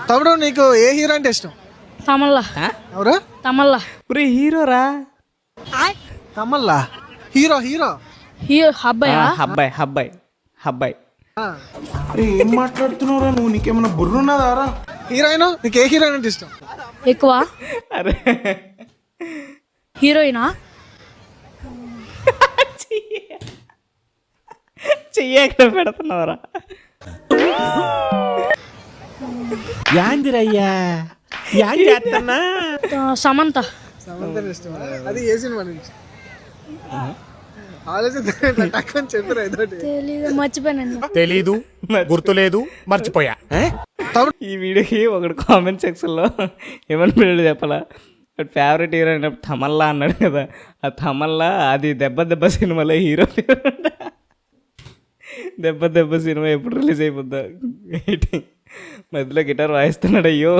తమ్ముడు నీకు ఏ హీరో అంటే ఇష్టం? తమల్లా. ఎవరు? తమల్లా. ఇప్పుడు హీరోరా? తమల్లా హీరో హీరో హీరో అబ్బాయా? అబ్బాయి అబ్బాయి అబ్బాయి. అరే ఏం మాట్లాడుతున్నావురా నువ్వు? నీకేమన్నా బుర్రున్నదారా? హీరోయిన్ నీకు ఏ హీరోయిన్ అంటే ఇష్టం? ఎక్కువ అరే హీరోయినా? చెయ్యి ఎక్కడ పెడుతున్నావురా? యాందిరయ్యా యాన్ చేస్తున్నా? సమంత. సమంత ఇష్టం. అది ఏ సినిమా నుంచి? ఆలోచన చెప్పారు ఏదోటి. తెలీదు, మర్చిపోయాను. తెలీదు, గుర్తులేదు, మర్చిపోయా. ఈ వీడియోకి ఒకటి కామెంట్ సెక్షన్లో ఏమని పిల్లలు చెప్పాలా, ఫేవరెట్ హీరో అయినప్పుడు తమల్లా అన్నాడు కదా, ఆ తమల్లా అది దెబ్బ దెబ్బ సినిమాలో హీరో పేరు. దెబ్బ దెబ్బ సినిమా ఎప్పుడు రిలీజ్ అయిపోద్దా? మధ్యలో గిటార్ వాయిస్తున్నాడు. అయ్యో